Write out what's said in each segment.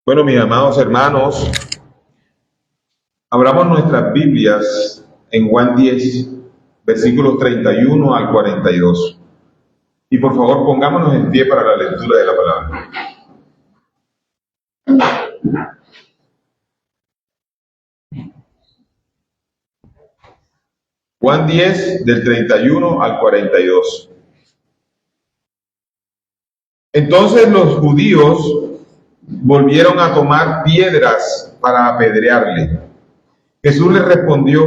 Bueno, mis amados hermanos, abramos nuestras Biblias en Juan 10, versículos 31 al 42. Y por favor, pongámonos en pie para la lectura de la palabra. Juan 10, del 31 al 42. Entonces los judíos volvieron a tomar piedras para apedrearle. Jesús les respondió: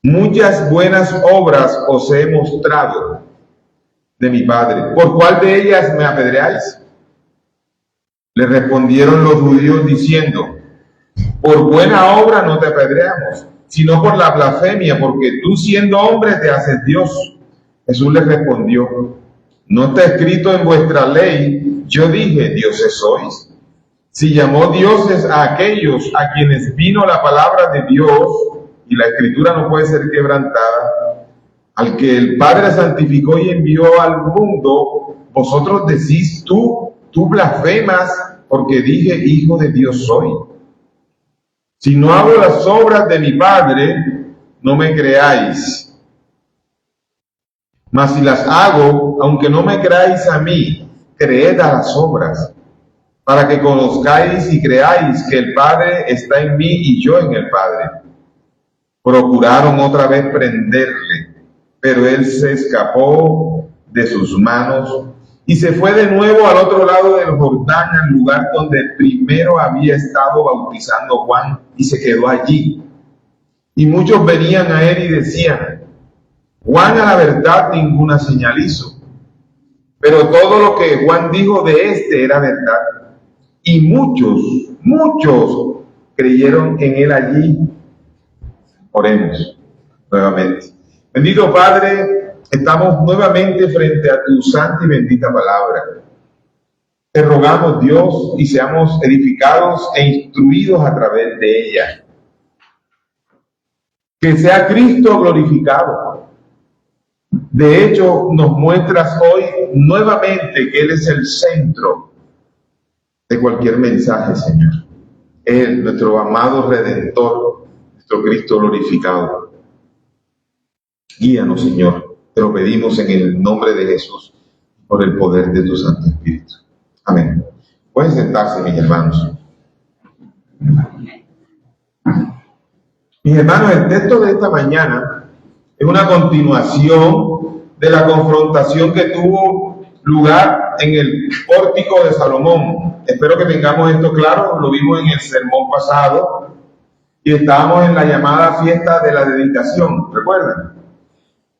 muchas buenas obras os he mostrado de mi Padre. ¿Por cuál de ellas me apedreáis? Le respondieron los judíos diciendo: por buena obra no te apedreamos, sino por la blasfemia, porque tú siendo hombre te haces Dios. Jesús les respondió: ¿no está escrito en vuestra ley, yo dije, dioses sois? Si llamó dioses a aquellos a quienes vino la palabra de Dios, y la escritura no puede ser quebrantada, al que el Padre santificó y envió al mundo, vosotros decís tú blasfemas, porque dije, hijo de Dios soy. Si no hago las obras de mi Padre, no me creáis. Mas si las hago, aunque no me creáis a mí, creed a las obras, para que conozcáis y creáis que el Padre está en mí y yo en el Padre. Procuraron otra vez prenderle, pero él se escapó de sus manos y se fue de nuevo al otro lado del Jordán, al lugar donde primero había estado bautizando Juan, y se quedó allí. Y muchos venían a él y decían: Juan a la verdad ninguna señal hizo, pero todo lo que Juan dijo de éste era verdad. Y muchos creyeron en él allí. Oremos nuevamente. Bendito Padre, estamos nuevamente frente a tu santa y bendita palabra. Te rogamos, Dios, y seamos edificados e instruidos a través de ella. Que sea Cristo glorificado. De hecho, nos muestras hoy nuevamente que Él es el centro de cualquier mensaje, Señor. Él, nuestro amado Redentor, nuestro Cristo glorificado. Guíanos, Señor. Te lo pedimos en el nombre de Jesús, por el poder de tu Santo Espíritu. Amén. Pueden sentarse, mis hermanos. Mis hermanos, el texto de esta mañana es una continuación de la confrontación que tuvo lugar en el pórtico de Salomón. Espero que tengamos esto claro, lo vimos en el sermón pasado y estábamos en la llamada fiesta de la dedicación, ¿recuerdan?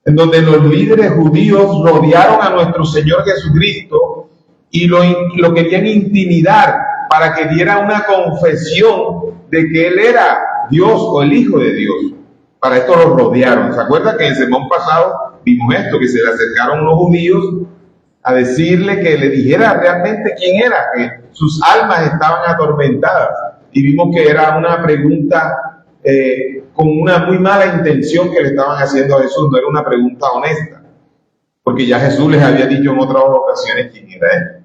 En donde los líderes judíos rodearon a nuestro Señor Jesucristo y lo querían intimidar para que diera una confesión de que Él era Dios o el Hijo de Dios. Para esto los rodearon. ¿Se acuerdan que en el sermón pasado vimos esto? Que se le acercaron unos judíos a decirle que le dijera realmente quién era, que sus almas estaban atormentadas. Y vimos que era una pregunta con una muy mala intención que le estaban haciendo a Jesús. No era una pregunta honesta, porque ya Jesús les había dicho en otras ocasiones quién era Él.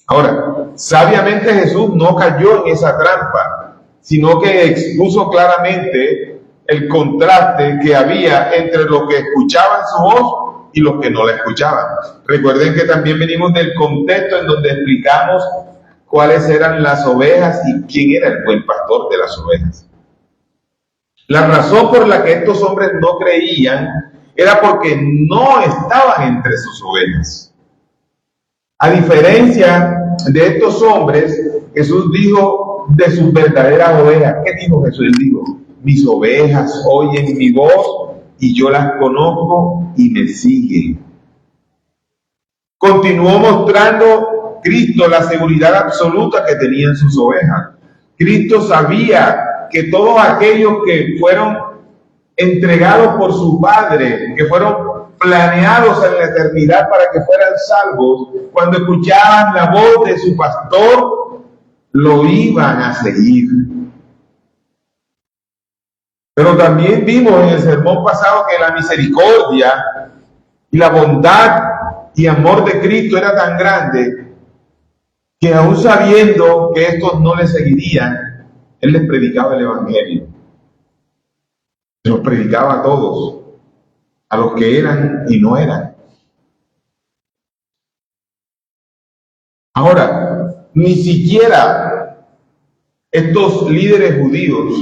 Ahora, sabiamente Jesús no cayó en esa trampa, sino que expuso claramente el contraste que había entre los que escuchaban su voz y los que no la escuchaban. Recuerden que también venimos del contexto en donde explicamos cuáles eran las ovejas y quién era el buen pastor de las ovejas. La razón por la que estos hombres no creían era porque no estaban entre sus ovejas. A diferencia de estos hombres, Jesús dijo de sus verdaderas ovejas. ¿Qué dijo Jesús? Él dijo: mis ovejas oyen mi voz y yo las conozco y me siguen. Continuó mostrando Cristo la seguridad absoluta que tenían sus ovejas. Cristo sabía que todos aquellos que fueron entregados por su Padre, que fueron planeados en la eternidad para que fueran salvos, cuando escuchaban la voz de su pastor, lo iban a seguir. Pero también vimos en el sermón pasado que la misericordia y la bondad y amor de Cristo era tan grande que aún sabiendo que estos no le seguirían, él les predicaba el Evangelio. Se los predicaba a todos, a los que eran y no eran. Ahora, ni siquiera estos líderes judíos,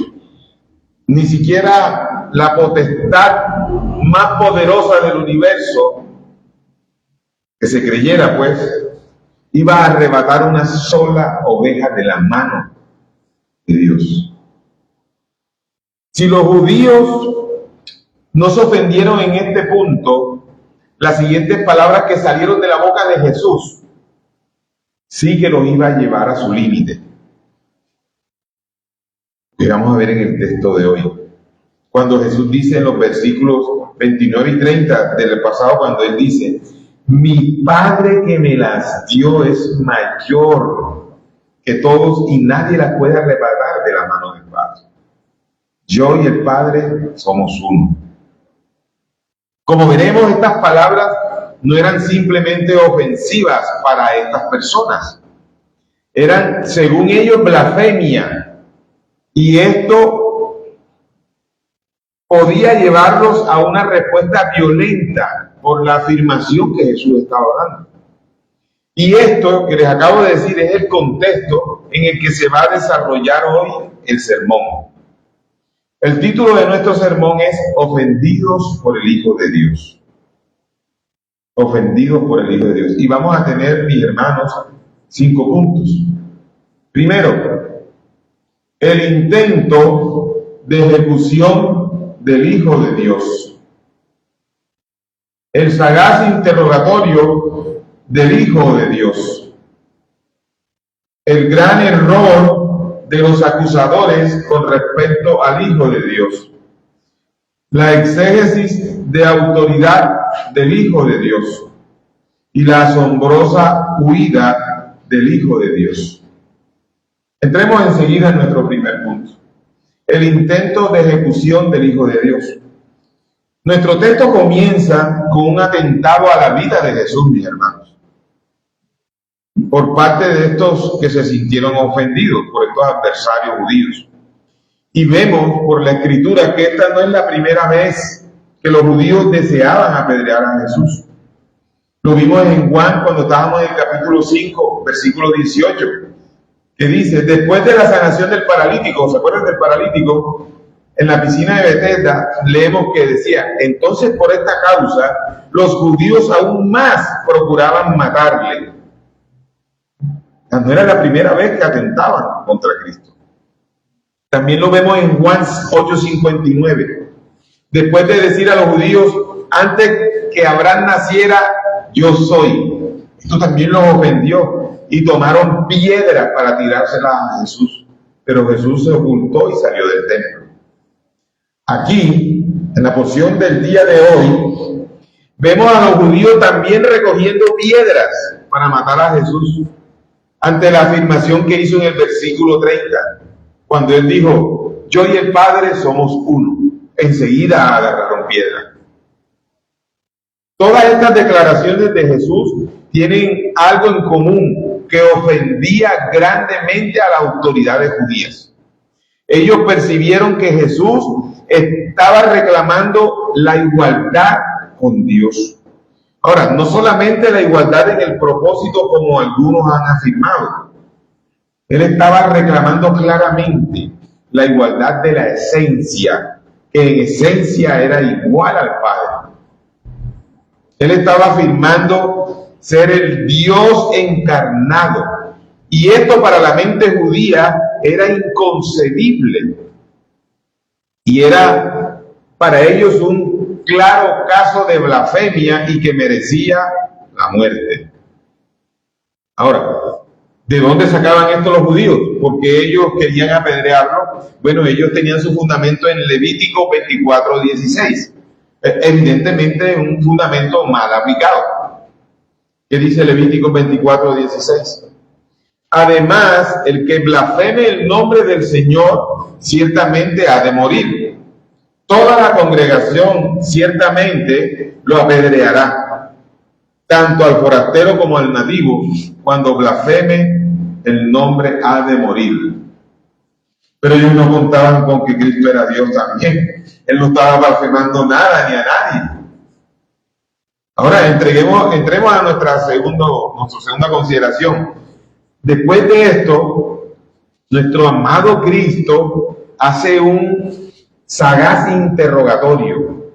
ni siquiera la potestad más poderosa del universo, que se creyera pues, iba a arrebatar una sola oveja de la mano de Dios. Si los judíos no se ofendieron en este punto, las siguientes palabras que salieron de la boca de Jesús sí que los iba a llevar a su límite. Que vamos a ver en el texto de hoy. Cuando Jesús dice en los versículos 29 y 30 del pasado, cuando él dice: mi Padre que me las dio es mayor que todos y nadie las puede arrebatar de la mano del Padre. Yo y el Padre somos uno. Como veremos, estas palabras no eran simplemente ofensivas para estas personas. Eran, según ellos, blasfemia. Y esto podía llevarlos a una respuesta violenta por la afirmación que Jesús estaba dando. Y esto que les acabo de decir es el contexto en el que se va a desarrollar hoy el sermón. El título de nuestro sermón es Ofendidos por el Hijo de Dios. Ofendidos por el Hijo de Dios. Y vamos a tener, mis hermanos, 5 puntos. Primero, el intento de ejecución del Hijo de Dios. El sagaz interrogatorio del Hijo de Dios. El gran error de los acusadores con respecto al Hijo de Dios. La exégesis de autoridad del Hijo de Dios. Y la asombrosa huida del Hijo de Dios. Entremos enseguida en nuestro primer punto. El intento de ejecución del Hijo de Dios. Nuestro texto comienza con un atentado a la vida de Jesús, mis hermanos, por parte de estos que se sintieron ofendidos por estos adversarios judíos. Y vemos por la Escritura que esta no es la primera vez que los judíos deseaban apedrear a Jesús. Lo vimos en Juan cuando estábamos en el capítulo 5, versículo 18, que dice: después de la sanación del paralítico, ¿se acuerdan del paralítico? En la piscina de Betesda leemos que decía: entonces por esta causa los judíos aún más procuraban matarle. No era la primera vez que atentaban contra Cristo. También lo vemos en Juan 8:59. Después de decir a los judíos: antes que Abraham naciera, yo soy. Esto también los ofendió y tomaron piedras para tirárselas a Jesús. Pero Jesús se ocultó y salió del templo. Aquí, en la porción del día de hoy, vemos a los judíos también recogiendo piedras para matar a Jesús, ante la afirmación que hizo en el versículo 30, cuando él dijo: yo y el Padre somos uno. Enseguida agarraron piedra. Todas estas declaraciones de Jesús tienen algo en común, que ofendía grandemente a las autoridades judías. Ellos percibieron que Jesús estaba reclamando la igualdad con Dios. Ahora, no solamente la igualdad en el propósito como algunos han afirmado. Él estaba reclamando claramente la igualdad de la esencia, que en esencia era igual al Padre. Él estaba afirmando ser el Dios encarnado. Y esto para la mente judía era inconcebible. Y era para ellos un claro caso de blasfemia y que merecía la muerte. Ahora, ¿de dónde sacaban esto los judíos? Porque ellos querían apedrearlo. Bueno, ellos tenían su fundamento en Levítico 24:16. Evidentemente un fundamento mal aplicado. ¿Qué dice Levítico 24:16? Además, el que blasfeme el nombre del Señor ciertamente ha de morir. Toda la congregación ciertamente lo apedreará, tanto al forastero como al nativo, cuando blasfeme el nombre ha de morir. Pero ellos no contaban con que Cristo era Dios también. Él no estaba blasfemando nada ni a nadie. Ahora entremos a nuestra segunda consideración. Después de esto, nuestro amado Cristo hace un sagaz interrogatorio.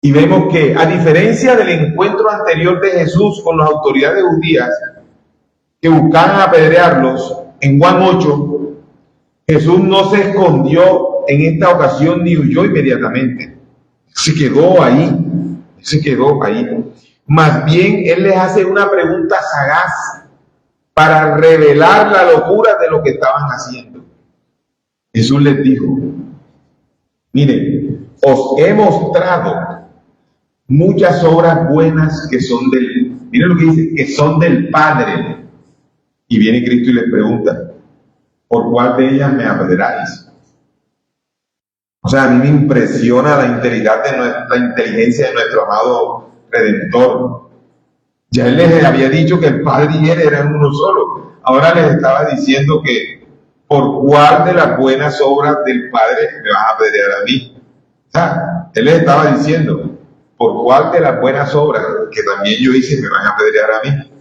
Y vemos que, a diferencia del encuentro anterior de Jesús con las autoridades judías que buscaban apedrearlos, en Juan 8, Jesús no se escondió en esta ocasión ni huyó inmediatamente. Se quedó ahí. Más bien, Él les hace una pregunta sagaz para revelar la locura de lo que estaban haciendo. Jesús les dijo: miren, os he mostrado muchas obras buenas que son miren lo que dice, que son del Padre. Y viene Cristo y les pregunta: ¿por cuál de ellas me apedreáis? O sea, a mí me impresiona la inteligencia de nuestro amado Redentor. Ya Él les había dicho que el Padre y Él eran uno solo. Ahora les estaba diciendo que ¿por cuál de las buenas obras del Padre me vas a apedrear a mí? O sea, Él les estaba diciendo: ¿por cuál de las buenas obras que también yo hice me van a apedrear a mí?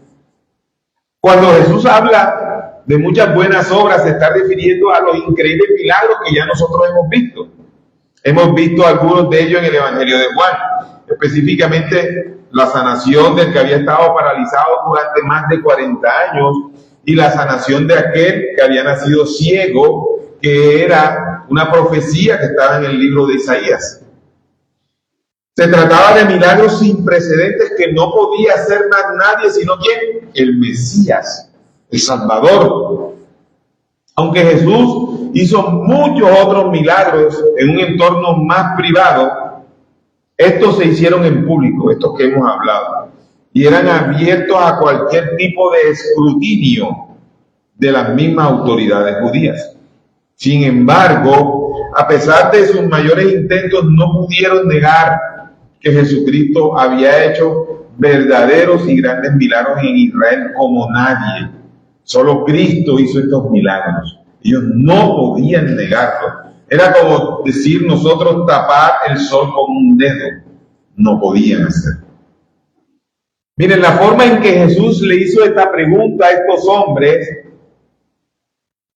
Cuando Jesús habla de muchas buenas obras, se está refiriendo a los increíbles milagros que ya nosotros hemos visto. Hemos visto algunos de ellos en el Evangelio de Juan, específicamente la sanación del que había estado paralizado durante más de 40 años y la sanación de aquel que había nacido ciego, que era una profecía que estaba en el libro de Isaías. Se trataba de milagros sin precedentes que no podía hacer más nadie sino ¿quién? El Mesías, el Salvador. Aunque Jesús hizo muchos otros milagros en un entorno más privado, estos se hicieron en público, estos que hemos hablado, y eran abiertos a cualquier tipo de escrutinio de las mismas autoridades judías. Sin embargo, a pesar de sus mayores intentos, no pudieron negar que Jesucristo había hecho verdaderos y grandes milagros en Israel como nadie. Solo Cristo hizo estos milagros. Ellos no podían negarlo. Era como decir nosotros tapar el sol con un dedo. No podían hacerlo. Miren, la forma en que Jesús le hizo esta pregunta a estos hombres,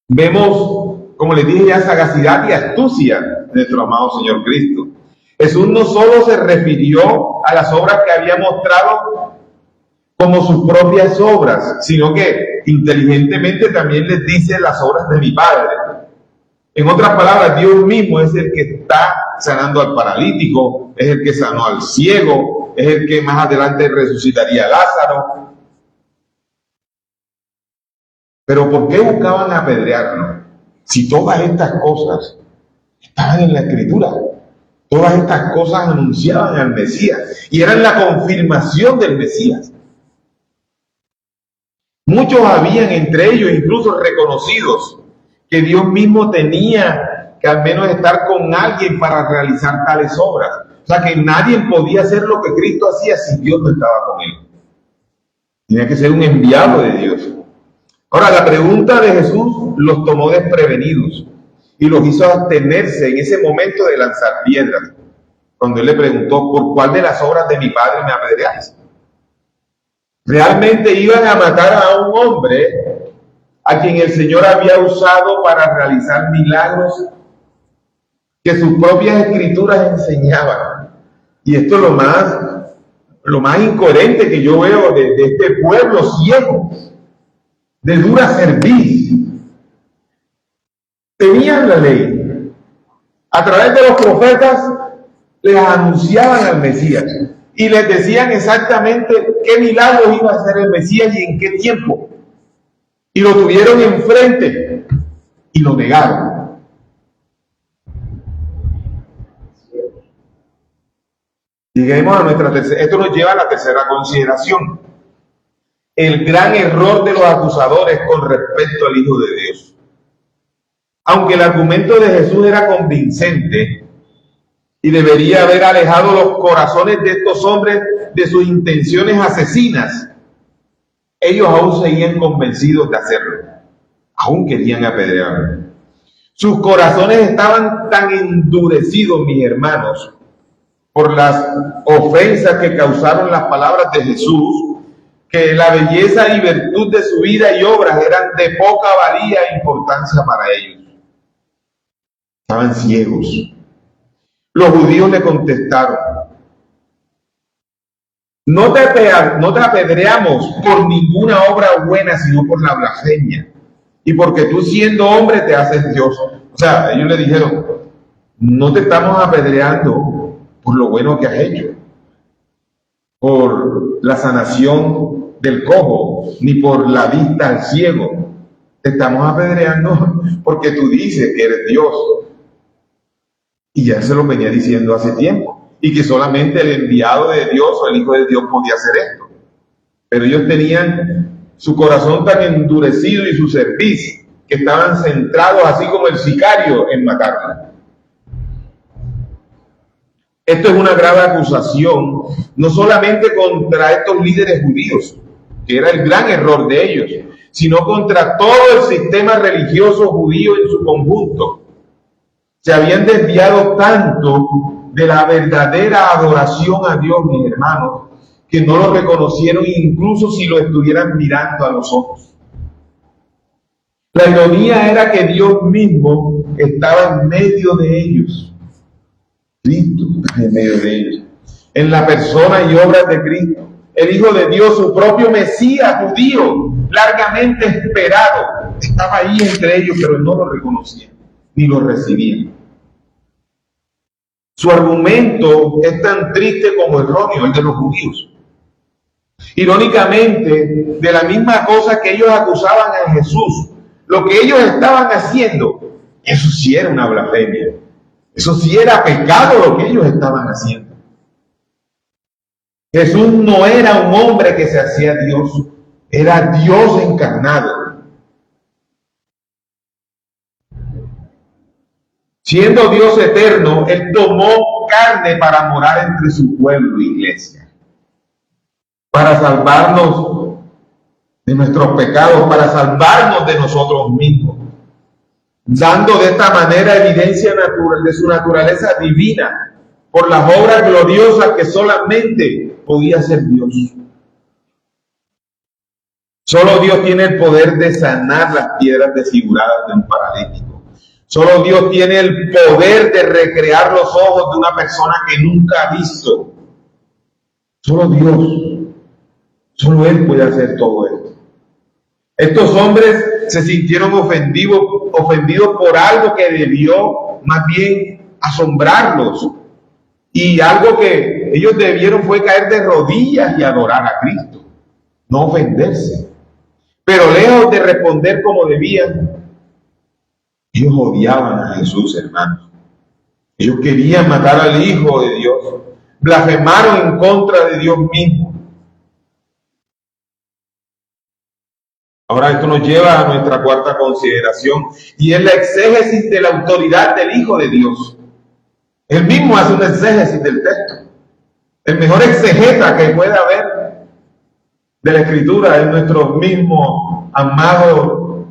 vemos, como les dije ya, sagacidad y astucia de nuestro amado Señor Cristo. Jesús no solo se refirió a las obras que había mostrado como sus propias obras, sino que inteligentemente también les dice las obras de mi Padre. En otras palabras, Dios mismo es el que está sanando al paralítico, es el que sanó al ciego, es el que más adelante resucitaría a Lázaro. Pero ¿por qué buscaban apedrearlo? Si todas estas cosas estaban en la Escritura, todas estas cosas anunciaban al Mesías y eran la confirmación del Mesías. Muchos habían entre ellos incluso reconocidos que Dios mismo tenía que al menos estar con alguien para realizar tales obras. O sea que nadie podía hacer lo que Cristo hacía si Dios no estaba con él. Tenía que ser un enviado de Dios. Ahora, la pregunta de Jesús los tomó desprevenidos y los hizo abstenerse en ese momento de lanzar piedras. Cuando él le preguntó: ¿por cuál de las obras de mi Padre me apedreáis? Realmente iban a matar a un hombre a quien el Señor había usado para realizar milagros que sus propias escrituras enseñaban. Y esto es lo más incoherente que yo veo de este pueblo ciego, de dura cerviz. Tenían la ley. A través de los profetas les anunciaban al Mesías y les decían exactamente qué milagros iba a hacer el Mesías y en qué tiempo. Y lo tuvieron enfrente y lo negaron. Lleguemos a nuestra tercera. Esto nos lleva a la tercera consideración: el gran error de los acusadores con respecto al Hijo de Dios. Aunque el argumento de Jesús era convincente y debería haber alejado los corazones de estos hombres de sus intenciones asesinas, ellos aún seguían convencidos de hacerlo, aún querían apedrearlo. Sus corazones estaban tan endurecidos, mis hermanos, por las ofensas que causaron las palabras de Jesús, que la belleza y virtud de su vida y obras eran de poca valía e importancia para ellos. Estaban ciegos. Los judíos le contestaron: no te apedreamos por ninguna obra buena, sino por la blasfemia, y porque tú, siendo hombre, te haces Dios. O sea, ellos le dijeron: no te estamos apedreando por lo bueno que has hecho, por la sanación del cojo, ni por la vista al ciego. Te estamos apedreando porque tú dices que eres Dios. Y ya se lo venía diciendo hace tiempo, y que solamente el enviado de Dios o el Hijo de Dios podía hacer esto. Pero ellos tenían su corazón tan endurecido y su cerviz, que estaban centrados, así como el sicario, en matarla. Esto es una grave acusación, no solamente contra estos líderes judíos, que era el gran error de ellos, sino contra todo el sistema religioso judío en su conjunto. Se habían desviado tanto de la verdadera adoración a Dios, mis hermanos, que no lo reconocieron incluso si lo estuvieran mirando a los ojos. La ironía era que Dios mismo estaba en medio de ellos. Cristo está en medio de ellos, en la persona y obra de Cristo, el Hijo de Dios, su propio Mesías judío, largamente esperado, estaba ahí entre ellos, pero no lo reconocían ni lo recibían. Su argumento es tan triste como erróneo, el de los judíos. Irónicamente, de la misma cosa que ellos acusaban a Jesús, lo que ellos estaban haciendo, eso sí era una blasfemia. Eso sí era pecado lo que ellos estaban haciendo. Jesús no era un hombre que se hacía Dios, era Dios encarnado. Siendo Dios eterno, Él tomó carne para morar entre su pueblo, iglesia, para salvarnos de nuestros pecados, para salvarnos de nosotros mismos, dando de esta manera evidencia natural de su naturaleza divina por las obras gloriosas que solamente podía hacer Dios. Solo Dios tiene el poder de sanar las piedras desfiguradas de un paralítico. Solo Dios tiene el poder de recrear los ojos de una persona que nunca ha visto. Solo Dios, solo Él puede hacer todo esto. Estos hombres se sintieron ofendidos por algo que debió más bien asombrarlos. Y algo que ellos debieron fue caer de rodillas y adorar a Cristo, no ofenderse. Pero lejos de responder como debían, ellos odiaban a Jesús, hermanos. Ellos querían matar al Hijo de Dios, blasfemaron en contra de Dios mismo. Ahora esto nos lleva a nuestra cuarta consideración, y es la exégesis de la autoridad del Hijo de Dios. Él mismo hace una exégesis del texto. El mejor exegeta que puede haber de la Escritura es nuestro mismo amado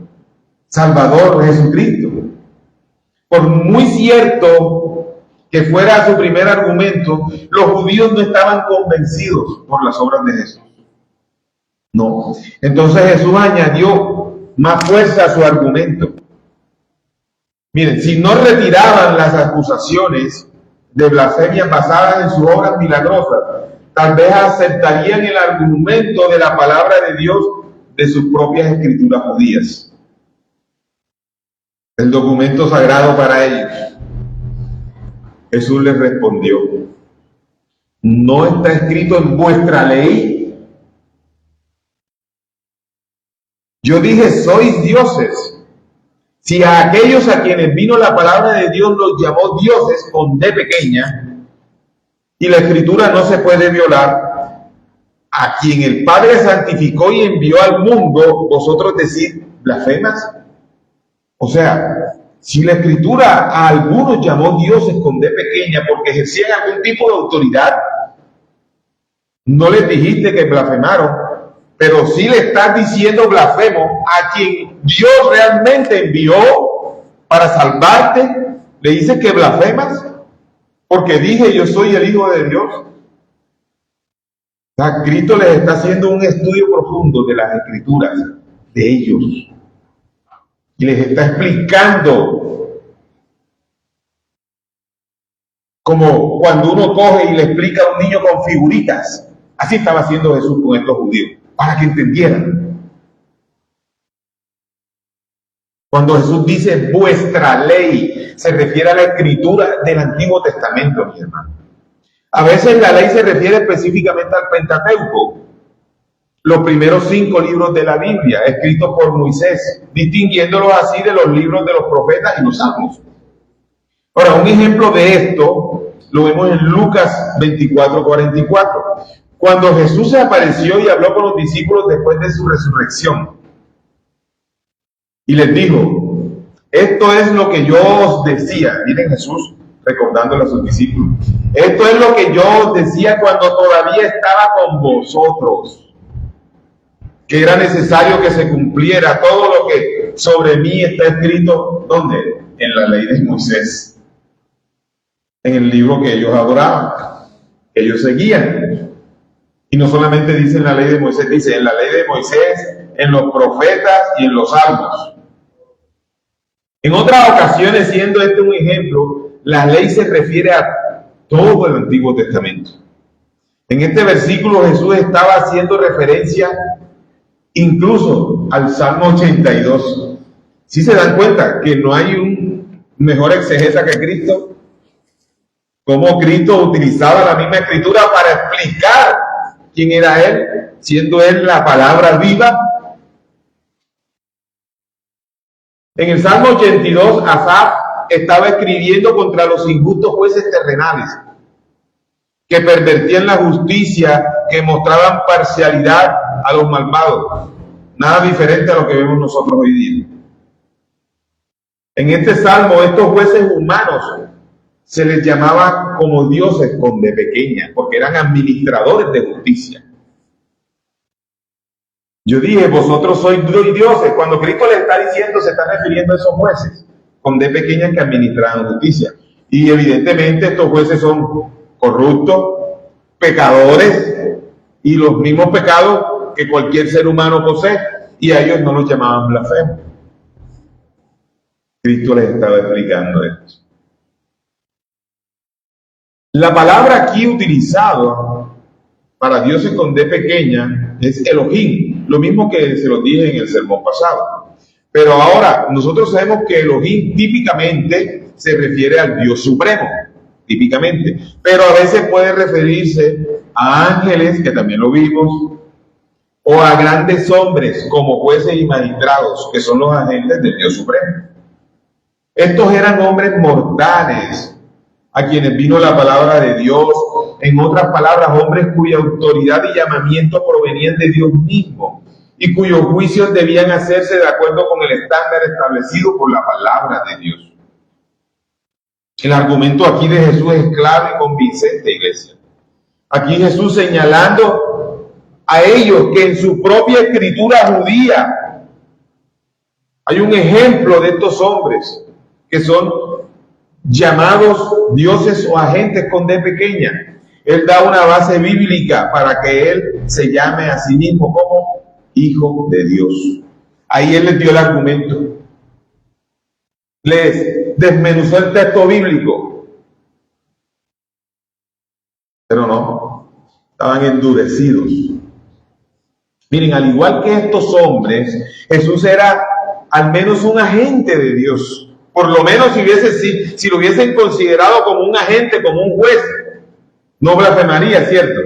Salvador Jesucristo. Por muy cierto que fuera su primer argumento, los judíos no estaban convencidos por las obras de Jesús. No. Entonces Jesús añadió más fuerza a su argumento. Miren, si no retiraban las acusaciones de blasfemia basadas en sus obras milagrosas, tal vez aceptarían el argumento de la palabra de Dios de sus propias escrituras judías, el documento sagrado para ellos. Jesús les respondió: ¿no está escrito en vuestra ley? Yo dije, sois dioses. Si a aquellos a quienes vino la palabra de Dios los llamó dioses con D pequeña, y la escritura no se puede violar, a quien el Padre santificó y envió al mundo, vosotros decís blasfemas. O sea, si la escritura a algunos llamó dioses con D pequeña porque ejercían algún tipo de autoridad, ¿no les dijiste que blasfemaron? pero sí le estás diciendo blasfemo a quien Dios realmente envió para salvarte. Le dices que blasfemas porque dije yo soy el Hijo de Dios. O sea, Cristo les está haciendo un estudio profundo de las Escrituras, de ellos, y les está explicando, como cuando uno coge y le explica a un niño con figuritas. Así estaba haciendo Jesús con estos judíos, para que entendieran. Cuando Jesús dice vuestra ley, se refiere a la escritura del Antiguo Testamento, mi hermano. A veces la ley se refiere específicamente al Pentateuco, los primeros 5 libros de la Biblia, escritos por Moisés, distinguiéndolos así de los libros de los profetas y los salmos. Ahora, un ejemplo de esto lo vemos en Lucas 24:44, cuando Jesús se apareció y habló con los discípulos después de su resurrección. Y les dijo, esto es lo que yo os decía. Miren Jesús recordándole a sus discípulos. Esto es lo que yo os decía cuando todavía estaba con vosotros, que era necesario que se cumpliera todo lo que sobre mí está escrito, ¿dónde? En la ley de Moisés, en el libro que ellos adoraban, que ellos seguían. Y no solamente dice en la ley de Moisés, dice en la ley de Moisés, en los profetas y en los salmos. En otras ocasiones, siendo este un ejemplo, la ley se refiere a todo el Antiguo Testamento. En este versículo Jesús estaba haciendo referencia incluso al Salmo 82. ¿Sí se dan cuenta que no hay un mejor exegeta que Cristo? Cómo Cristo utilizaba la misma escritura para explicar quién era Él, siendo Él la palabra viva. En el Salmo 82, Asaf estaba escribiendo contra los injustos jueces terrenales que pervertían la justicia, que mostraban parcialidad a los malvados. Nada diferente a lo que vemos nosotros hoy día. En este salmo, estos jueces humanos se les llamaba como dioses con D pequeña, porque eran administradores de justicia. Yo dije, vosotros sois dioses. Cuando Cristo le está diciendo, se está refiriendo a esos jueces con D pequeña que administraban justicia. Y evidentemente estos jueces son corruptos, pecadores, y los mismos pecados que cualquier ser humano posee, y a ellos no los llamaban blasfemos. Cristo les estaba explicando esto. La palabra aquí utilizada para dioses con D pequeña es Elohim, lo mismo que se lo dije en el sermón pasado. Pero ahora nosotros sabemos que Elohim típicamente se refiere al Dios supremo, típicamente, pero a veces puede referirse a ángeles, que también lo vimos, o a grandes hombres como jueces y magistrados, que son los agentes del Dios supremo. Estos eran hombres mortales, a quienes vino la palabra de Dios, en otras palabras, hombres cuya autoridad y llamamiento provenían de Dios mismo, y cuyos juicios debían hacerse de acuerdo con el estándar establecido por la palabra de Dios. El argumento aquí de Jesús es claro y convincente, iglesia. Aquí Jesús señalando a ellos que en su propia escritura judía hay un ejemplo de estos hombres que son llamados dioses o agentes con D pequeña. Él da una base bíblica para que él se llame a sí mismo como Hijo de Dios. Ahí él les dio el argumento. Les desmenuzó el texto bíblico. Pero no, estaban endurecidos. Miren, al igual que estos hombres, Jesús era al menos un agente de Dios. Por lo menos si lo hubiesen considerado como un agente, como un juez, no blasfemaría, ¿cierto?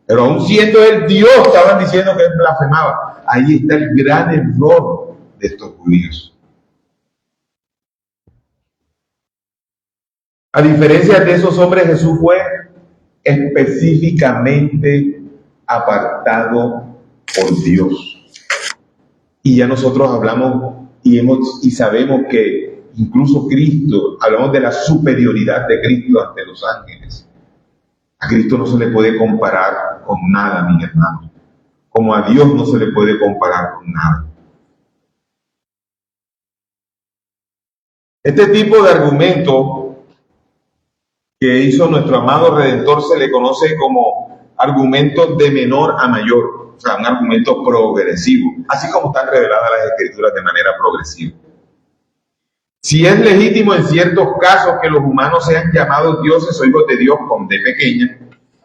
Pero aún siendo él Dios, estaban diciendo que él blasfemaba. Ahí está el gran error de estos judíos. A diferencia de esos hombres, Jesús fue específicamente apartado por Dios. Y ya nosotros hablamos y sabemos que incluso Cristo, hablamos de la superioridad de Cristo ante los ángeles. A Cristo no se le puede comparar con nada, mi hermano. como a Dios no se le puede comparar con nada. Este tipo de argumento que hizo nuestro amado Redentor se le conoce como argumento de menor a mayor, o sea, un argumento progresivo, así como están reveladas las Escrituras de manera progresiva. Si es legítimo en ciertos casos que los humanos sean llamados dioses o hijos de Dios con D pequeña,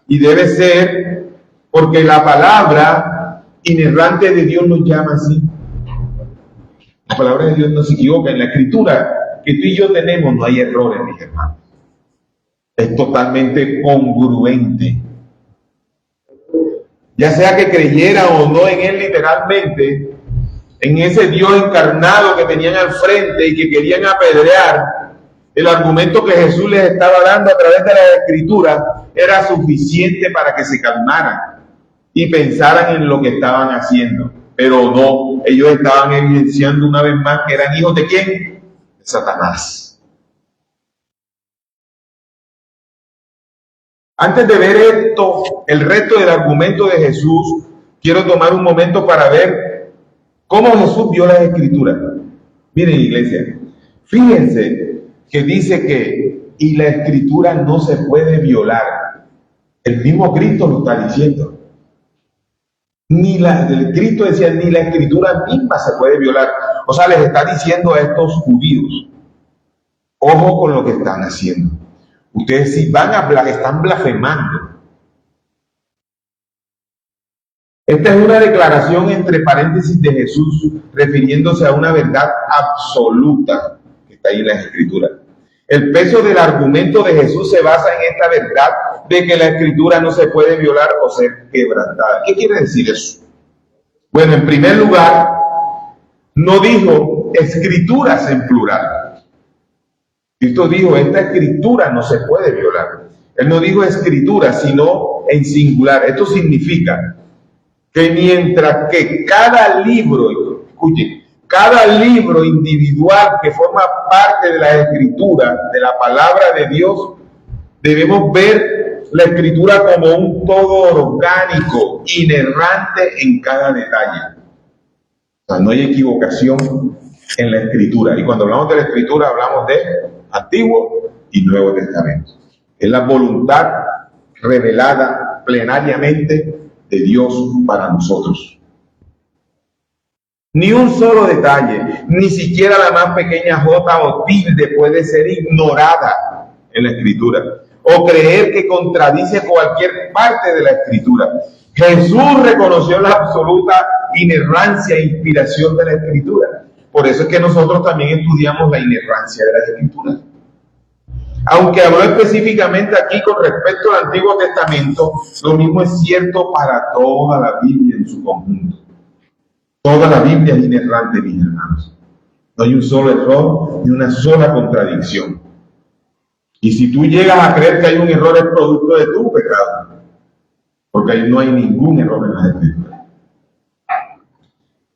y debe ser porque la palabra inerrante de Dios nos llama así. La palabra de Dios no se equivoca. En la Escritura que tú y yo tenemos no hay errores, mis hermanos. Es totalmente congruente. Ya sea que creyera o no en Él literalmente, en ese Dios encarnado que tenían al frente y que querían apedrear, el argumento que Jesús les estaba dando a través de la Escritura era suficiente para que se calmaran y pensaran en lo que estaban haciendo. Pero no, ellos estaban evidenciando una vez más que eran hijos de ¿quién? De Satanás. Antes de ver esto, el resto del argumento de Jesús, quiero tomar un momento para ver cómo Jesús vio las Escrituras. Miren, iglesia, fíjense que dice que y la Escritura no se puede violar. El mismo Cristo lo está diciendo. El Cristo decía, ni la Escritura misma se puede violar. O sea, les está diciendo a estos judíos, ojo con lo que están haciendo. Ustedes si van a están blasfemando. Esta es una declaración entre paréntesis de Jesús, refiriéndose a una verdad absoluta que está ahí en las Escrituras. El peso del argumento de Jesús se basa en esta verdad de que la Escritura no se puede violar o ser quebrantada. ¿Qué quiere decir eso? Bueno, en primer lugar, no dijo escrituras en plural. Cristo dijo, esta Escritura no se puede violar. Él no dijo escritura, sino en singular. Esto significa que mientras que cada libro, escuchen, cada libro individual que forma parte de la Escritura, de la palabra de Dios, debemos ver la Escritura como un todo orgánico, inerrante en cada detalle. O sea, no hay equivocación en la Escritura. Y cuando hablamos de la Escritura, hablamos de Antiguo y Nuevo Testamento. Es la voluntad revelada plenariamente de Dios para nosotros. Ni un solo detalle, ni siquiera la más pequeña jota o tilde puede ser ignorada en la Escritura o creer que contradice cualquier parte de la Escritura. Jesús reconoció la absoluta inerrancia e inspiración de la Escritura. Por eso es que nosotros también estudiamos la inerrancia de la Escritura. Aunque habló específicamente aquí con respecto al Antiguo Testamento, lo mismo es cierto para toda la Biblia en su conjunto. Toda la Biblia es inerrante, mis hermanos. No hay un solo error ni una sola contradicción. Y si tú llegas a creer que hay un error, es producto de tu pecado, porque ahí no hay ningún error en las Escrituras.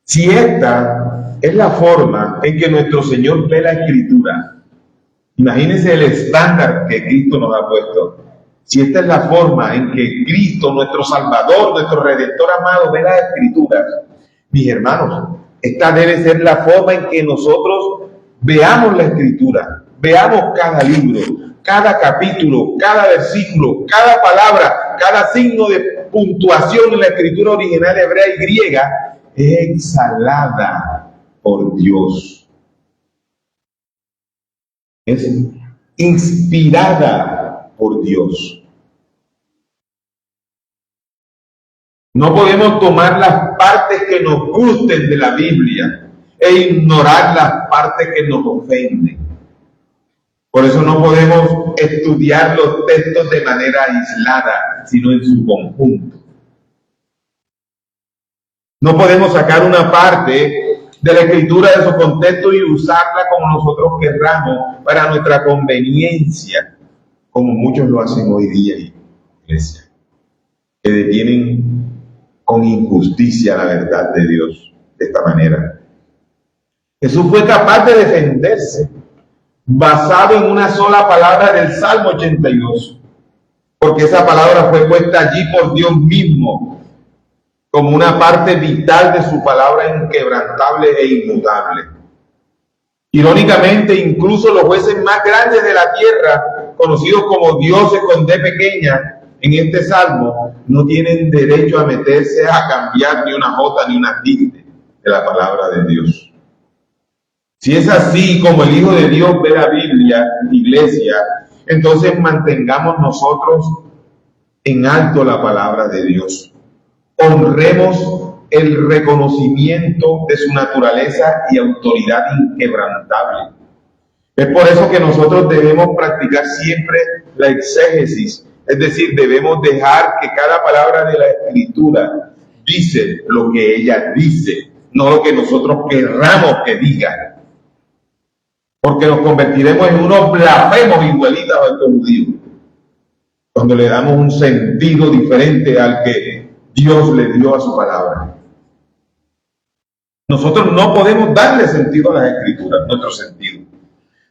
Si esta es la forma en que nuestro Señor ve la Escritura, imagínense el estándar que Cristo nos ha puesto. Si esta es la forma en que Cristo, nuestro Salvador, nuestro Redentor amado, ve las Escrituras, mis hermanos, esta debe ser la forma en que nosotros veamos la Escritura, veamos cada libro, cada capítulo, cada versículo, cada palabra, cada signo de puntuación en la Escritura original hebrea y griega es exhalada por Dios. Es inspirada por Dios. No podemos tomar las partes que nos gusten de la Biblia e ignorar las partes que nos ofenden. Por eso no podemos estudiar los textos de manera aislada, sino en su conjunto. No podemos sacar una parte de la Escritura de su contexto y usarla como nosotros querramos para nuestra conveniencia, como muchos lo hacen hoy día, iglesia, que detienen con injusticia la verdad de Dios de esta manera. Jesús fue capaz de defenderse basado en una sola palabra del Salmo 82, porque esa palabra fue puesta allí por Dios mismo. como una parte vital de su palabra inquebrantable e inmutable. Irónicamente, incluso los jueces más grandes de la tierra, conocidos como dioses con D pequeña, en este salmo, no tienen derecho a meterse a cambiar ni una jota ni una tilde de la palabra de Dios. Si es así como el Hijo de Dios ve la Biblia, iglesia, entonces mantengamos nosotros en alto la palabra de Dios. Honremos el reconocimiento de su naturaleza y autoridad inquebrantable. Es por eso que nosotros debemos practicar siempre la exégesis, es decir, debemos dejar que cada palabra de la Escritura dice lo que ella dice, no lo que nosotros querramos que diga. Porque nos convertiremos en unos blasfemos igualitas a estos judíos, cuando le damos un sentido diferente al que Dios le dio a su palabra. Nosotros no podemos darle sentido a las Escrituras, nuestro sentido.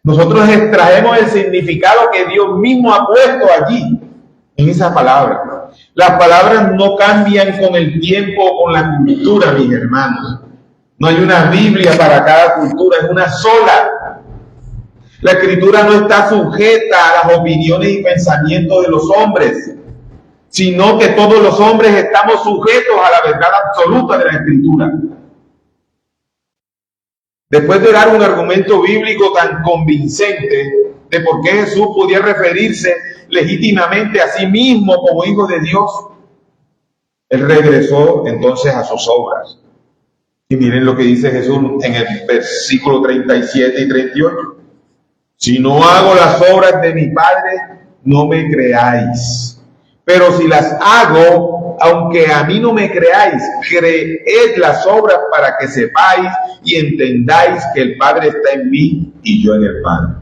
Nosotros extraemos el significado que Dios mismo ha puesto allí, en esa palabra. Las palabras no cambian con el tiempo o con la cultura, mis hermanos. No hay una Biblia para cada cultura, es una sola. La Escritura no está sujeta a las opiniones y pensamientos de los hombres, sino que todos los hombres estamos sujetos a la verdad absoluta de la Escritura. Después de dar un argumento bíblico tan convincente de por qué Jesús podía referirse legítimamente a sí mismo como Hijo de Dios, Él regresó entonces a sus obras. Y miren lo que dice Jesús en el versículo 37 y 38. Si no hago las obras de mi Padre, no me creáis. Pero si las hago, aunque a mí no me creáis, creed las obras para que sepáis y entendáis que el Padre está en mí y yo en el Padre.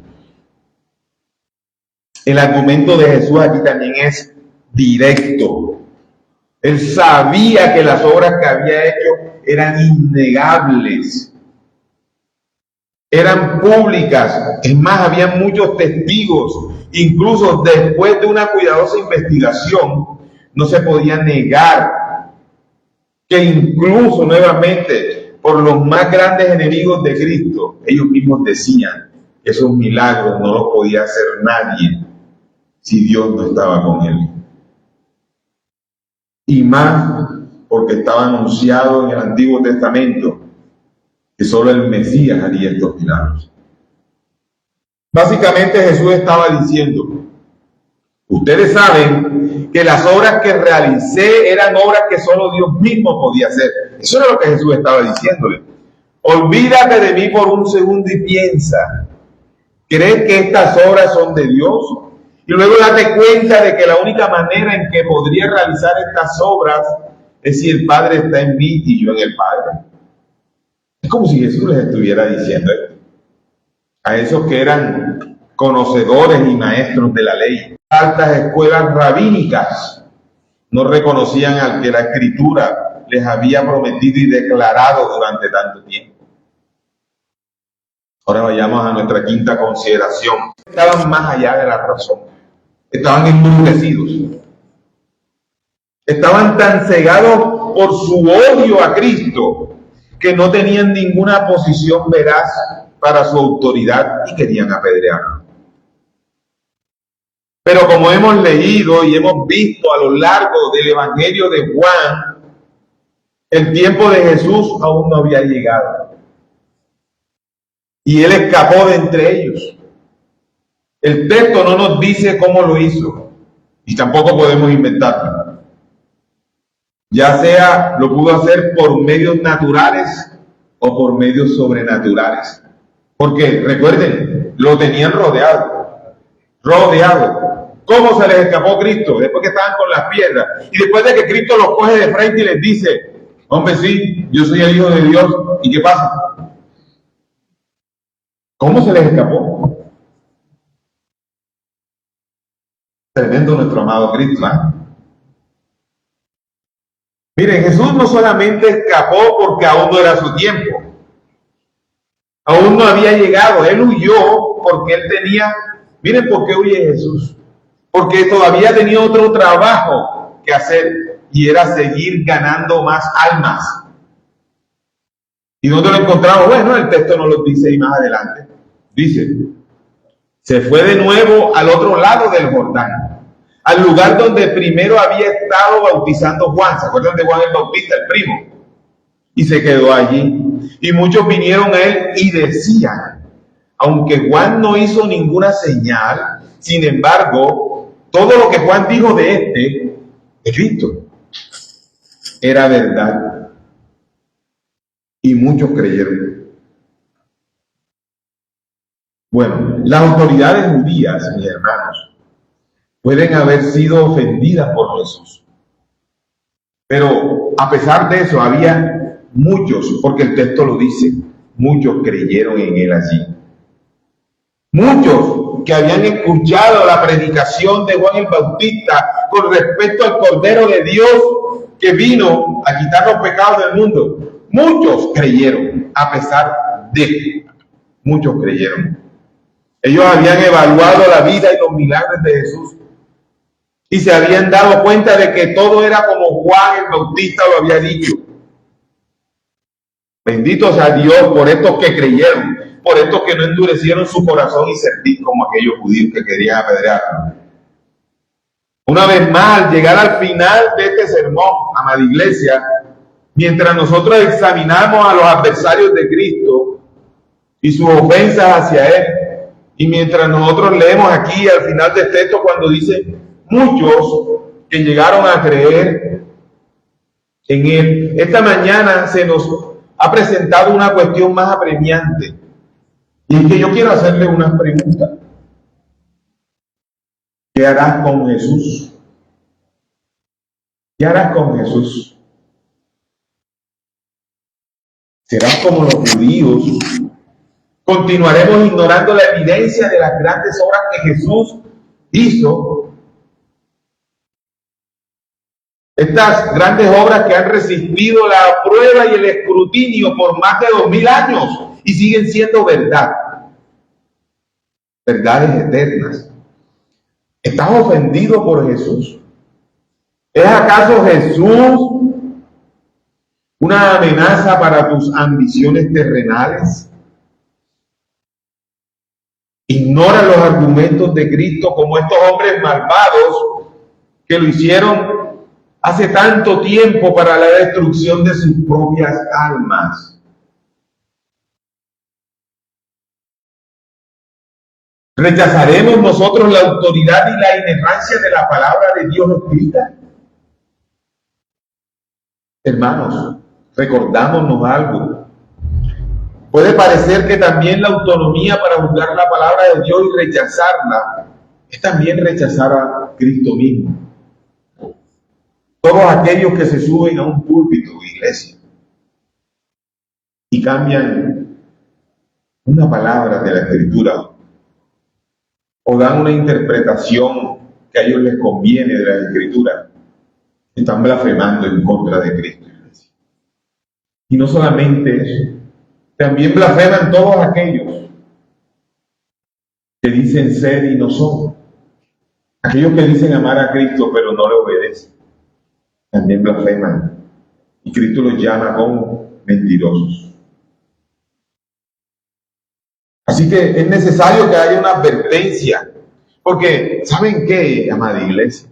El argumento de Jesús aquí también es directo. Él sabía que las obras que había hecho eran innegables, eran públicas. Es más, había muchos testigos. Incluso después de una cuidadosa investigación, no se podía negar que incluso nuevamente por los más grandes enemigos de Cristo, ellos mismos decían que esos milagros no los podía hacer nadie si Dios no estaba con él. Y más porque estaba anunciado en el Antiguo Testamento que solo el Mesías haría estos milagros. Básicamente Jesús estaba diciendo: ustedes saben que las obras que realicé eran obras que solo Dios mismo podía hacer. Eso era lo que Jesús estaba diciéndole. Olvídate de mí por un segundo y piensa. ¿Crees que estas obras son de Dios? Y luego date cuenta de que la única manera en que podría realizar estas obras es si el Padre está en mí y yo en el Padre. Es como si Jesús les estuviera diciendo esto a esos que eran conocedores y maestros de la ley. Altas escuelas rabínicas no reconocían al que la Escritura les había prometido y declarado durante tanto tiempo. Ahora vayamos a nuestra quinta consideración. Estaban más allá de la razón. Estaban embrutecidos. Estaban tan cegados por su odio a Cristo que no tenían ninguna posición veraz para su autoridad y querían apedrearlo. Pero como hemos leído y hemos visto a lo largo del Evangelio de Juan, el tiempo de Jesús aún no había llegado. Y él escapó de entre ellos. El texto no nos dice cómo lo hizo y tampoco podemos inventarlo. Ya sea lo pudo hacer por medios naturales o por medios sobrenaturales. Porque recuerden, lo tenían rodeado. ¿Cómo se les escapó Cristo? Después que estaban con las piedras. Y después de que Cristo los coge de frente y les dice: hombre, sí, yo soy el Hijo de Dios. ¿Y qué pasa? ¿Cómo se les escapó? Tremendo nuestro amado Cristo, ¿eh? Miren, Jesús no solamente escapó porque aún no era su tiempo. Aún no había llegado. Él huyó porque él tenía... Miren por qué huye Jesús. Porque todavía tenía otro trabajo que hacer. y era seguir ganando más almas. ¿Y dónde lo encontramos? Bueno, el texto nos lo dice ahí más adelante. Dice, se fue de nuevo al otro lado del Jordán, al lugar donde primero había estado bautizando Juan. ¿Se acuerdan de Juan el Bautista, el primo? Y se quedó allí. Y muchos vinieron a él y decían, aunque Juan no hizo ninguna señal, sin embargo, todo lo que Juan dijo de Cristo, era verdad. Y muchos creyeron. Bueno, las autoridades judías, mis hermanos, pueden haber sido ofendidas por Jesús. Pero a pesar de eso, había muchos, porque el texto lo dice, muchos creyeron en él allí. Muchos que habían escuchado la predicación de Juan el Bautista con respecto al Cordero de Dios que vino a quitar los pecados del mundo. Muchos creyeron, a pesar de, muchos creyeron. Ellos habían evaluado la vida y los milagros de Jesús y se habían dado cuenta de que todo era como Juan el Bautista lo había dicho. Bendito sea Dios por estos que creyeron, por estos que no endurecieron su corazón y servir como aquellos judíos que querían apedrearlo. Una vez más, al llegar al final de este sermón, amada iglesia, mientras nosotros examinamos a los adversarios de Cristo y sus ofensas hacia Él, y mientras nosotros leemos aquí al final del texto cuando dice muchos que llegaron a creer en Él, esta mañana se nos ha presentado una cuestión más apremiante. Y es que yo quiero hacerle una pregunta. ¿Qué harás con Jesús? ¿Qué harás con Jesús? ¿Serás como los judíos? ¿Continuaremos ignorando la evidencia de las grandes obras que Jesús hizo? Estas grandes obras que han resistido la prueba y el escrutinio por más de 2000 años y siguen siendo verdad. Verdades eternas. ¿Estás ofendido por Jesús? ¿Es acaso Jesús una amenaza para tus ambiciones terrenales? Ignora los argumentos de Cristo como estos hombres malvados que lo hicieron hace tanto tiempo para la destrucción de sus propias almas. ¿Rechazaremos nosotros la autoridad y la inerrancia de la palabra de Dios escrita? Hermanos, recordámonos algo. Puede parecer que también la autonomía para juzgar la palabra de Dios y rechazarla es también rechazar a Cristo mismo. Todos aquellos que se suben a un púlpito, iglesia, y cambian una palabra de la Escritura o dan una interpretación que a ellos les conviene de la Escritura, están blasfemando en contra de Cristo, iglesia. Y no solamente eso, también blasfeman todos aquellos que dicen ser y no son. Aquellos que dicen amar a Cristo pero no le obedecen, también blasfeman. Y Cristo los llama como mentirosos. Así que es necesario que haya una advertencia. Porque, ¿saben qué, amada iglesia?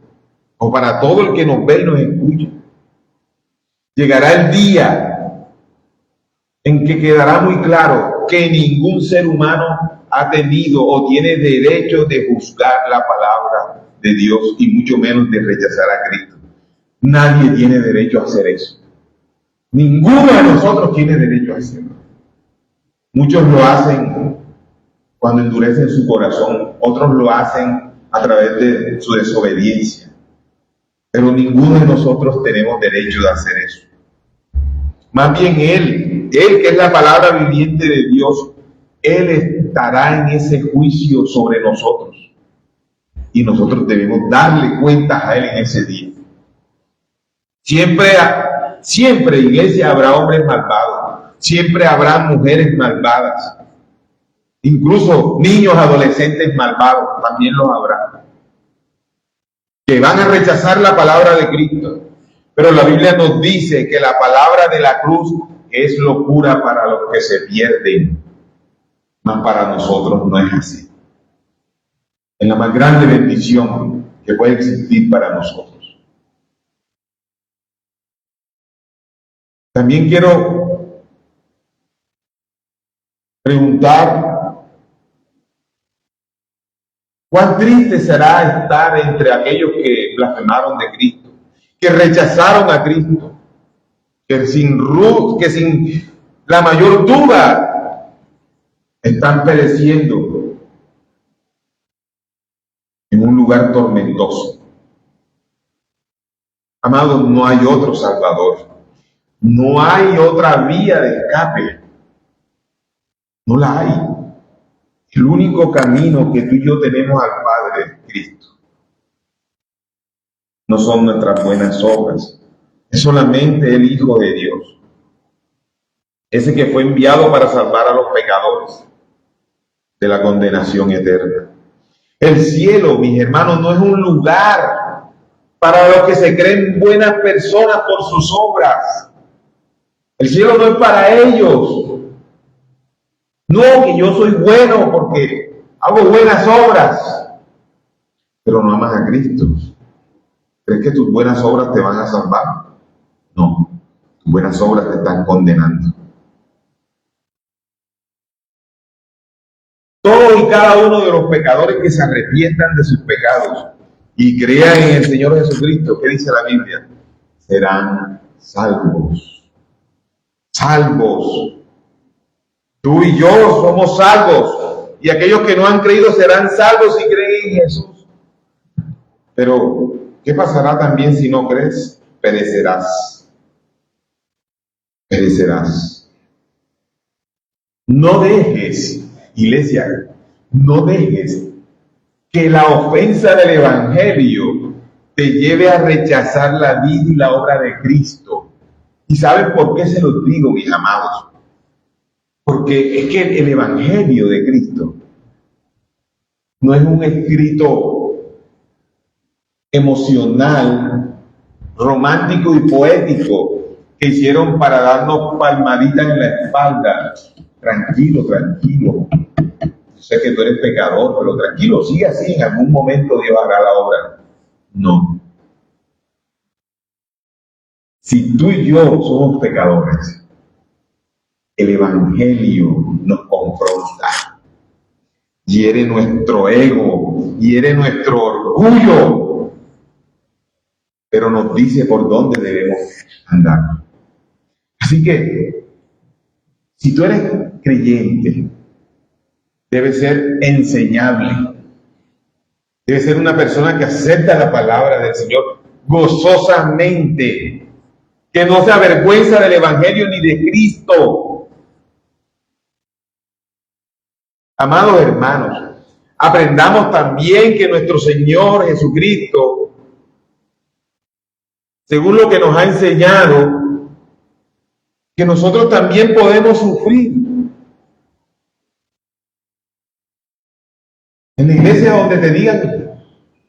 O para todo el que nos ve y nos escucha, llegará el día en que quedará muy claro que ningún ser humano ha tenido o tiene derecho de juzgar la palabra de Dios y mucho menos de rechazar a Cristo. Nadie tiene derecho a hacer eso. Ninguno de nosotros tiene derecho a hacerlo. Muchos lo hacen cuando endurecen su corazón, otros lo hacen a través de su desobediencia. Pero ninguno de nosotros tenemos derecho de hacer eso. Más bien Él que es la palabra viviente de Dios, Él estará en ese juicio sobre nosotros. Y nosotros debemos darle cuentas a Él en ese día. Siempre, iglesia, habrá hombres malvados. Siempre habrá mujeres malvadas. Incluso niños, adolescentes malvados, también los habrá. Que van a rechazar la palabra de Cristo. Pero la Biblia nos dice que la palabra de la cruz es locura para los que se pierden, mas para nosotros no es así. Es la más grande bendición que puede existir para nosotros. También quiero preguntar, ¿cuán triste será estar entre aquellos que blasfemaron de Cristo, que rechazaron a Cristo, que sin la mayor duda están pereciendo en un lugar tormentoso? Amados, no hay otro Salvador, no hay otra vía de escape, no la hay. El único camino que tú y yo tenemos al Padre es Cristo. No son nuestras buenas obras, es solamente el Hijo de Dios, ese que fue enviado para salvar a los pecadores de la condenación eterna. El cielo, mis hermanos, no es un lugar para los que se creen buenas personas por sus obras. El cielo no es para ellos. No, que yo soy bueno porque hago buenas obras, pero no amas a Cristo. ¿Crees que tus buenas obras te van a salvar? No, tus buenas obras te están condenando. Todos y cada uno de los pecadores que se arrepientan de sus pecados y crean en el Señor Jesucristo, ¿qué dice la Biblia? Serán salvos. Salvos. Tú y yo somos salvos, y aquellos que no han creído serán salvos si creen en Jesús. Pero, ¿qué pasará también si no crees? Perecerás. Perecerás. No dejes, iglesia, no dejes que la ofensa del Evangelio te lleve a rechazar la vida y la obra de Cristo. ¿Y saben por qué se los digo, mis amados? Porque es que el Evangelio de Cristo no es un escrito emocional, romántico y poético que hicieron para darnos palmaditas en la espalda. Tranquilo, tranquilo. Yo sé que tú eres pecador, pero tranquilo, sigue así, en algún momento Dios hará la obra. No. Si tú y yo somos pecadores, el Evangelio nos confronta, hiere nuestro ego, hiere nuestro orgullo, pero nos dice por dónde debemos andar. Así que, si tú eres creyente, debe ser enseñable, debe ser una persona que acepta la palabra del Señor gozosamente, que no se avergüenza del Evangelio ni de Cristo. Amados hermanos, aprendamos también que nuestro Señor Jesucristo, según lo que nos ha enseñado, que nosotros también podemos sufrir. En la iglesia donde te digan,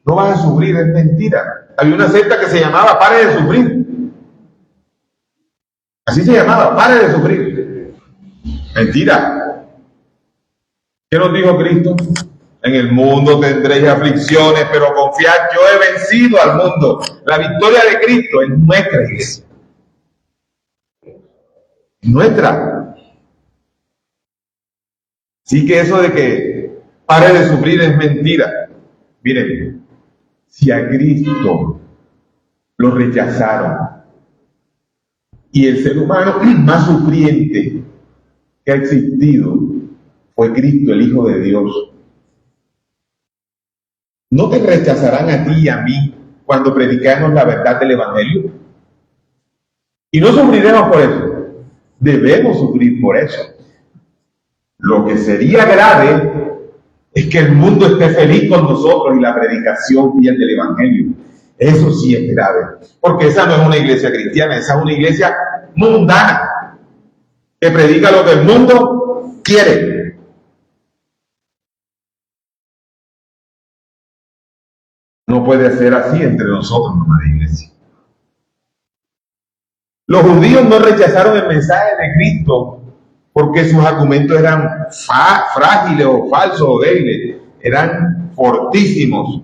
no vas a sufrir, es mentira. Había una secta que se llamaba Pare de Sufrir. Así se llamaba, Pare de Sufrir. Mentira. ¿Qué nos dijo Cristo? En el mundo tendréis aflicciones, pero confiad, yo he vencido al mundo. La victoria de Cristo es nuestra, iglesia. Nuestra. Sí, que eso de que pare de sufrir es mentira. Miren, si a Cristo lo rechazaron y el ser humano más sufriente que ha existido fue Cristo, el Hijo de Dios, ¿no te rechazarán a ti y a mí cuando predicamos la verdad del Evangelio? Y no sufriremos por eso. Debemos sufrir por eso. Lo que sería grave es que el mundo esté feliz con nosotros y la predicación fiel del Evangelio. Eso sí es grave, porque esa no es una iglesia cristiana, esa es una iglesia mundana que predica lo que el mundo quiere. No puede ser así entre nosotros, hermana iglesia. Los judíos no rechazaron el mensaje de Cristo porque sus argumentos eran frágiles o falsos o débiles, eran fortísimos.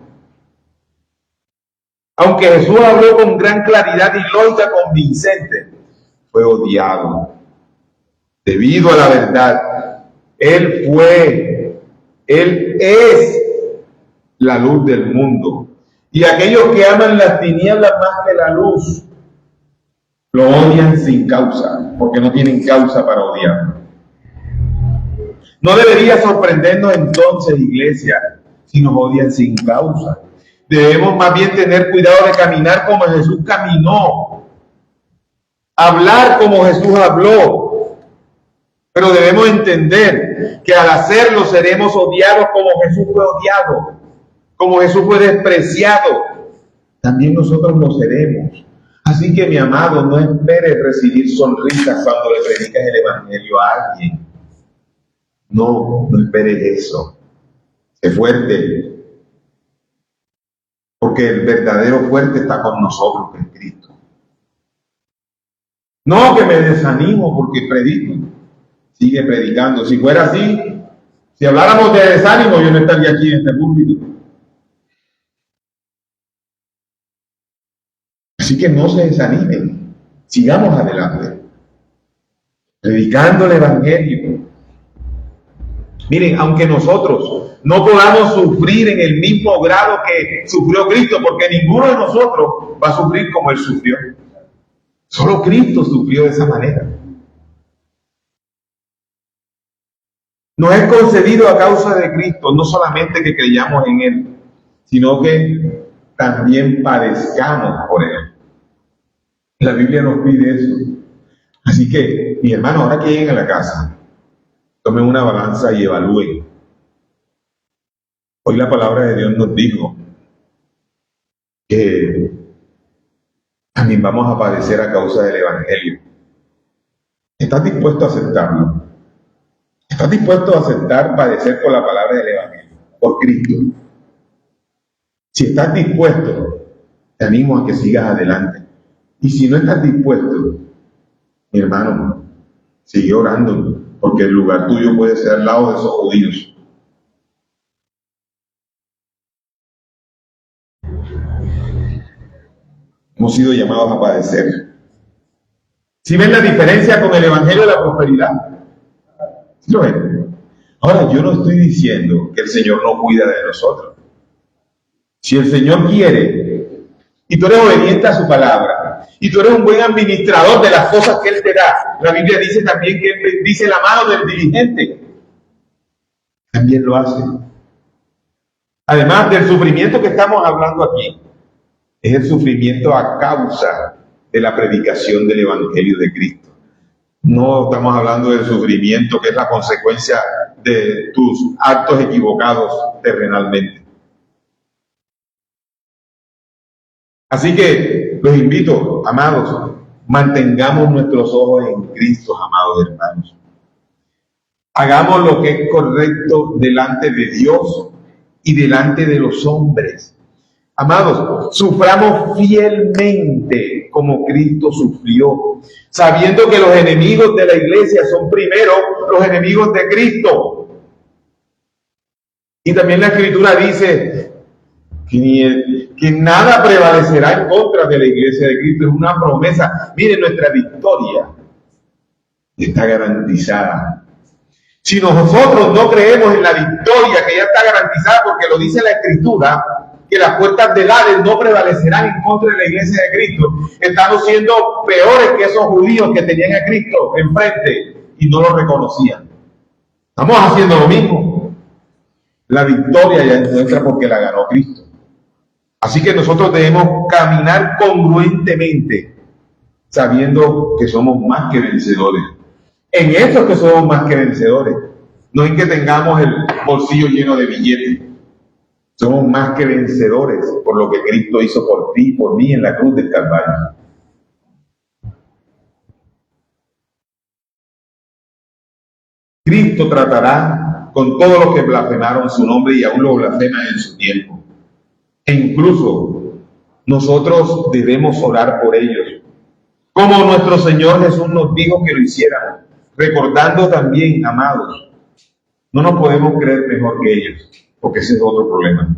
Aunque Jesús habló con gran claridad y lógica convincente, fue odiado debido a la verdad. Él es la luz del mundo. Y aquellos que aman las tinieblas más que la luz, lo odian sin causa, porque no tienen causa para odiar. No debería sorprendernos entonces, iglesia, si nos odian sin causa. Debemos más bien tener cuidado de caminar como Jesús caminó, hablar como Jesús habló, pero debemos entender que al hacerlo seremos odiados como Jesús fue odiado, como Jesús fue despreciado, también nosotros lo seremos. Así que, mi amado, no esperes recibir sonrisas cuando le predicas el evangelio a alguien. No esperes eso. Sé fuerte, porque el verdadero fuerte está con nosotros, que es Cristo. No que me desanimo porque predico. Sigue predicando. Si fuera así, si habláramos de desánimo, yo no estaría aquí en este púlpito. Así que no se desanimen, sigamos adelante, predicando el evangelio. Miren, aunque nosotros no podamos sufrir en el mismo grado que sufrió Cristo, porque ninguno de nosotros va a sufrir como Él sufrió. Solo Cristo sufrió de esa manera. Nos es concedido a causa de Cristo, no solamente que creyamos en Él, sino que también padezcamos por Él. La Biblia nos pide eso. Así que, mis hermanos, ahora que lleguen a la casa, tomen una balanza y evalúen. Hoy la palabra de Dios nos dijo que también vamos a padecer a causa del evangelio. ¿Estás dispuesto a aceptarlo? ¿Estás dispuesto a aceptar padecer por la palabra del evangelio, por Cristo? Si estás dispuesto, te animo a que sigas adelante. Y si no estás dispuesto, mi hermano, sigue orando, porque el lugar tuyo puede ser al lado de esos judíos. Hemos sido llamados a padecer. ¿Sí ven la diferencia con el evangelio de la prosperidad? ¿Sí lo ven? Ahora, yo no estoy diciendo que el Señor no cuida de nosotros. Si el Señor quiere, y tú eres obediente a su palabra, y tú eres un buen administrador de las cosas que Él te da, la Biblia dice también que Él dice la mano del diligente, también lo hace. Además del sufrimiento que estamos hablando aquí, es el sufrimiento a causa de la predicación del Evangelio de Cristo. No estamos hablando del sufrimiento que es la consecuencia de tus actos equivocados terrenalmente. Así que los invito, amados, mantengamos nuestros ojos en Cristo, amados hermanos. Hagamos lo que es correcto delante de Dios y delante de los hombres. Amados, suframos fielmente como Cristo sufrió, sabiendo que los enemigos de la iglesia son primero los enemigos de Cristo. Y también la Escritura dice que nada prevalecerá en contra de la iglesia de Cristo. Es una promesa. Miren, nuestra victoria está garantizada. Si nosotros no creemos en la victoria que ya está garantizada, porque lo dice la Escritura, que las puertas del Hades no prevalecerán en contra de la iglesia de Cristo, estamos siendo peores que esos judíos que tenían a Cristo enfrente y no lo reconocían. Estamos haciendo lo mismo. La victoria ya es nuestra porque la ganó Cristo. Así que nosotros debemos caminar congruentemente, sabiendo que somos más que vencedores. En eso que somos más que vencedores, no en que tengamos el bolsillo lleno de billetes. Somos más que vencedores por lo que Cristo hizo por ti y por mí en la cruz del Calvario. Cristo tratará con todos los que blasfemaron su nombre y aún lo blasfeman en su tiempo. E incluso nosotros debemos orar por ellos. como nuestro Señor Jesús nos dijo que lo hiciéramos, recordando también, amados, no nos podemos creer mejor que ellos, porque ese es otro problema.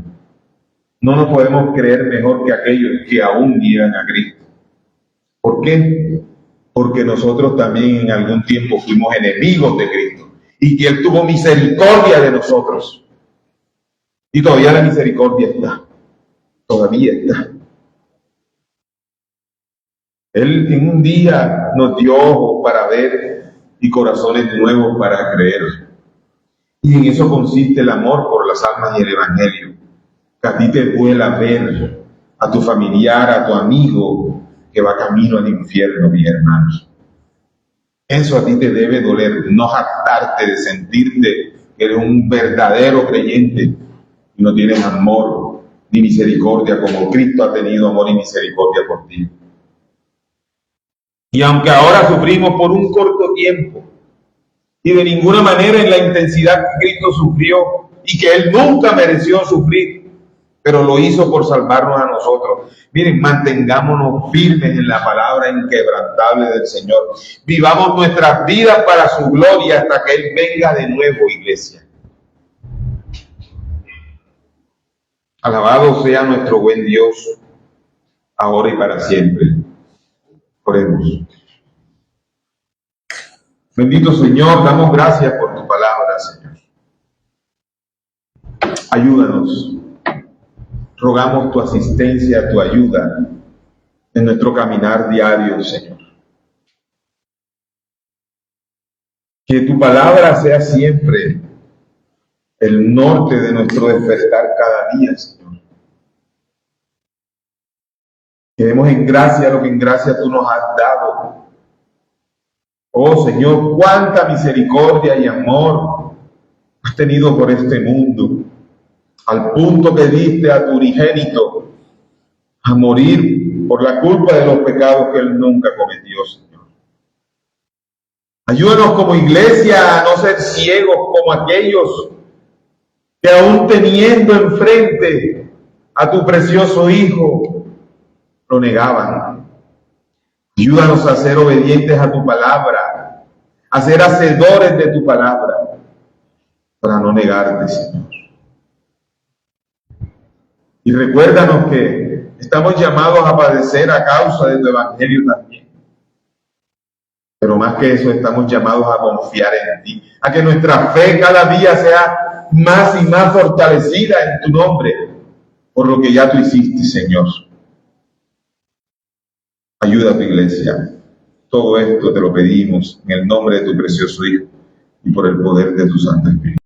No nos podemos creer mejor que aquellos que aún niegan a Cristo. ¿Por qué? Porque nosotros también en algún tiempo fuimos enemigos de Cristo y que Él tuvo misericordia de nosotros. Y todavía la misericordia está. Todavía está. Él en un día nos dio ojos para ver y corazones nuevos para creer. Y en eso consiste el amor por las almas y el Evangelio. Que a ti te duela ver a tu familiar, a tu amigo que va camino al infierno, mis hermanos. Eso a ti te debe doler, no jactarte de sentirte que eres un verdadero creyente y no tienes amor ni misericordia como Cristo ha tenido amor y misericordia por ti. Y aunque ahora sufrimos por un corto tiempo y de ninguna manera en la intensidad que Cristo sufrió y que Él nunca mereció sufrir, pero lo hizo por salvarnos a nosotros. Miren, mantengámonos firmes en la palabra inquebrantable del Señor. Vivamos nuestras vidas para su gloria hasta que Él venga de nuevo, iglesia. Alabado sea nuestro buen Dios, ahora y para siempre. Oremos. Bendito Señor, damos gracias por tu palabra, Señor. Ayúdanos. Rogamos tu asistencia, tu ayuda en nuestro caminar diario, Señor. Que tu palabra sea siempre el norte de nuestro despertar cada día, Señor. Que demos en gracia lo que en gracia tú nos has dado. Oh Señor, cuánta misericordia y amor has tenido por este mundo, al punto que diste a tu unigénito a morir por la culpa de los pecados que Él nunca cometió, Señor. Ayúdanos como iglesia a no ser ciegos como aquellos que aún teniendo enfrente a tu precioso Hijo, lo negaban. Ayúdanos a ser obedientes a tu palabra, a ser hacedores de tu palabra, para no negarte, Señor. Y recuérdanos que estamos llamados a padecer a causa de tu evangelio también. Pero más que eso, estamos llamados a confiar en ti, a que nuestra fe cada día sea más y más fortalecida en tu nombre, por lo que ya tú hiciste, Señor. Ayuda a tu iglesia. Todo esto te lo pedimos en el nombre de tu precioso Hijo y por el poder de tu Santo Espíritu.